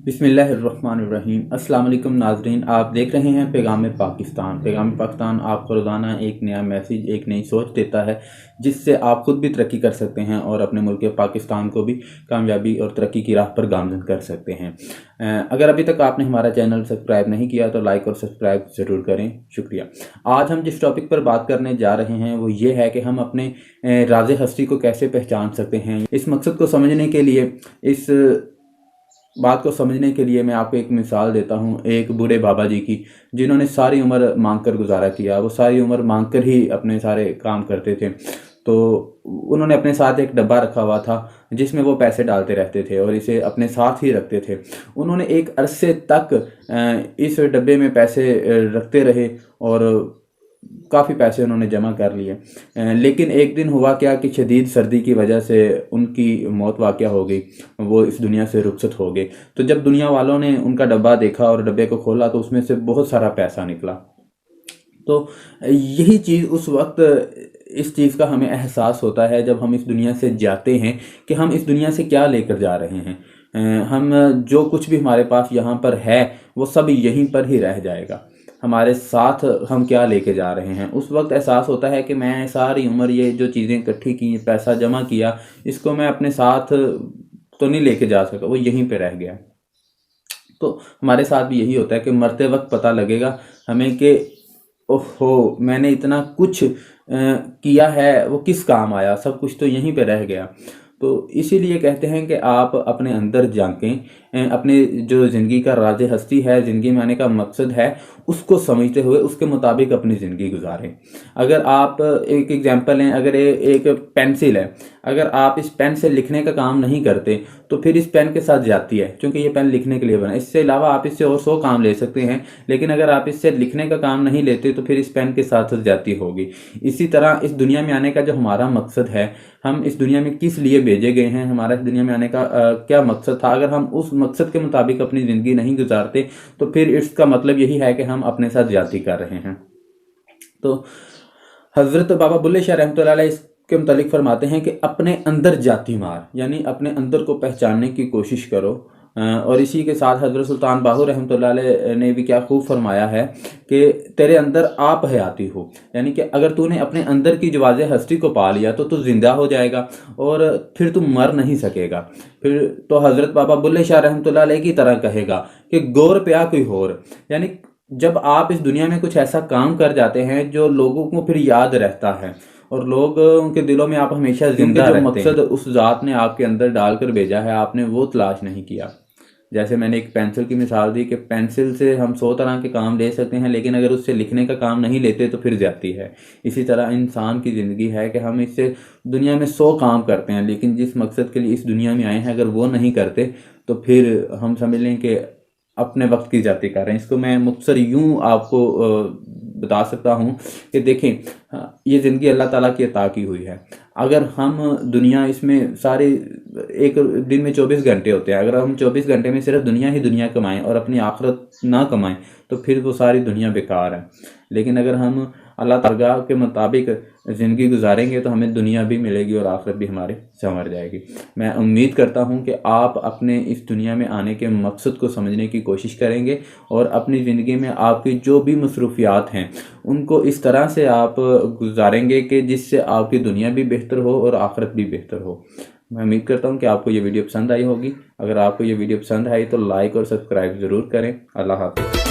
बिस्मिल्लाहिर्रहमानिर्रहीम। अस्सलाम वालेकुम नाज़रीन, आप देख रहे हैं पैगाम पाकिस्तान। पैगाम पाकिस्तान आपको रोज़ाना एक नया मैसेज, एक नई सोच देता है जिससे आप खुद भी तरक्की कर सकते हैं और अपने मुल्क पाकिस्तान को भी कामयाबी और तरक्की की राह पर गामज़न कर सकते हैं। अगर अभी तक आपने हमारा चैनल सब्सक्राइब नहीं किया तो लाइक और सब्सक्राइब ज़रूर करें, शुक्रिया। आज हम जिस टॉपिक पर बात करने जा रहे हैं वो ये है कि हम अपने राज़े हस्ती को कैसे पहचान सकते हैं। इस मकसद को समझने के लिए, इस बात को समझने के लिए मैं आपको एक मिसाल देता हूँ एक बूढ़े बाबा जी की, जिन्होंने सारी उम्र मांग कर गुजारा किया। वो सारी उम्र मांग कर ही अपने सारे काम करते थे। तो उन्होंने अपने साथ एक डब्बा रखा हुआ था जिसमें वो पैसे डालते रहते थे और इसे अपने साथ ही रखते थे। उन्होंने एक अरसे तक इस डब्बे में पैसे रखते रहे और काफ़ी पैसे उन्होंने जमा कर लिए। लेकिन एक दिन हुआ क्या कि शदीद सर्दी की वजह से उनकी मौत वाक़या हो गई, वो इस दुनिया से रुखसत हो गए। तो जब दुनिया वालों ने उनका डब्बा देखा और डब्बे को खोला तो उसमें से बहुत सारा पैसा निकला। तो यही चीज़ उस वक्त, इस चीज़ का हमें एहसास होता है जब हम इस दुनिया से जाते हैं कि हम इस दुनिया से क्या लेकर जा रहे हैं। हम जो कुछ भी हमारे पास यहाँ पर है वो सब यहीं पर ही रह जाएगा। हमारे साथ हम क्या लेके जा रहे हैं, उस वक्त एहसास होता है कि मैं सारी उम्र ये जो चीज़ें इकट्ठी की, पैसा जमा किया, इसको मैं अपने साथ तो नहीं लेके जा सका, वो यहीं पे रह गया। तो हमारे साथ भी यही होता है कि मरते वक्त पता लगेगा हमें कि ओहो, मैंने इतना कुछ किया है, वो किस काम आया, सब कुछ तो यहीं पे रह गया। तो इसीलिए कहते हैं कि आप अपने अंदर झांकें, अपने जो ज़िंदगी का राज हस्ती है, ज़िंदगी में आने का मकसद है, उसको समझते हुए उसके मुताबिक अपनी ज़िंदगी गुजारें। अगर आप, एक एग्जांपल है, अगर एक पेंसिल है, अगर आप इस पेन से लिखने का काम नहीं करते तो फिर इस पेन के साथ जाती है, क्योंकि ये पेन लिखने के लिए बना। इससे अलावा आप इससे और 100 काम ले सकते हैं, लेकिन अगर आप इससे लिखने का काम नहीं लेते तो फिर इस पेन के साथ जाती होगी। इसी तरह इस दुनिया में आने का जो हमारा मकसद है, हम इस दुनिया में किस लिए भेजे गए हैं, हमारा इस दुनिया में आने का क्या मकसद था, अगर हम उस मकसद के मुताबिक अपनी ज़िंदगी नहीं गुजारते तो फिर इसका मतलब यही है कि हम अपने साथ ज्यादती कर रहे हैं। तो हज़रत बाबा बुल्ले शाह रहमतुल्लाह अलैह इसके मुतालिक फरमाते हैं कि अपने अंदर जाती मार, यानी अपने अंदर को पहचानने की कोशिश करो। और इसी के साथ हज़रत सुल्तान बाहू रहमतुल्लाह अलैह ने भी क्या खूब फरमाया है कि तेरे अंदर आप हयाती हो, यानी कि अगर तूने अपने अंदर की जवाज़े हस्ती को पा लिया तो तू जिंदा हो जाएगा और फिर तू मर नहीं सकेगा। फिर तो हज़रत बाबा बुल्ले शाह रहमतुल्लाह अलैह की तरह कहेगा कि गौर प्या कोई होर, यानी जब आप इस दुनिया में कुछ ऐसा काम कर जाते हैं जो लोगों को फिर याद रहता है और लोग उनके दिलों में आप हमेशा जिंदा रहते हैं। मकसद उस ज़ात ने आपके अंदर डालकर भेजा है, आपने वो तलाश नहीं किया। जैसे मैंने एक पेंसिल की मिसाल दी कि पेंसिल से हम 100 तरह के काम ले सकते हैं, लेकिन अगर उससे लिखने का काम नहीं लेते तो फिर जाती है। इसी तरह इंसान की ज़िंदगी है कि हम इससे दुनिया में 100 काम करते हैं, लेकिन जिस मकसद के लिए इस दुनिया में आए हैं अगर वो नहीं करते तो फिर हम समझ लें कि अपने वक्त की जाती कर रहे हैं। इसको मैं मुख्तसर यूँ आपको बता सकता हूँ कि देखें, ये ज़िंदगी अल्लाह ताला की अता की हुई है। अगर हम दुनिया, इसमें सारे एक दिन में 24 घंटे होते हैं, अगर हम 24 घंटे में सिर्फ दुनिया ही दुनिया कमाएं और अपनी आखिरत ना कमाएं तो फिर वो सारी दुनिया बेकार है। लेकिन अगर हम अल्लाह ताला के मुताबिक ज़िंदगी गुजारेंगे तो हमें दुनिया भी मिलेगी और आखिरत भी हमारी संवर जाएगी। मैं उम्मीद करता हूं कि आप अपने इस दुनिया में आने के मकसद को समझने की कोशिश करेंगे और अपनी ज़िंदगी में आपकी जो भी मसरूफियात हैं उनको इस तरह से आप गुजारेंगे कि जिससे आपकी दुनिया भी बेहतर हो और आखिरत भी बेहतर हो। मैं उम्मीद करता हूं कि आपको ये वीडियो पसंद आई होगी। अगर आपको ये वीडियो पसंद आई तो लाइक और सब्सक्राइब ज़रूर करें। अल्लाह हाफ़िज़।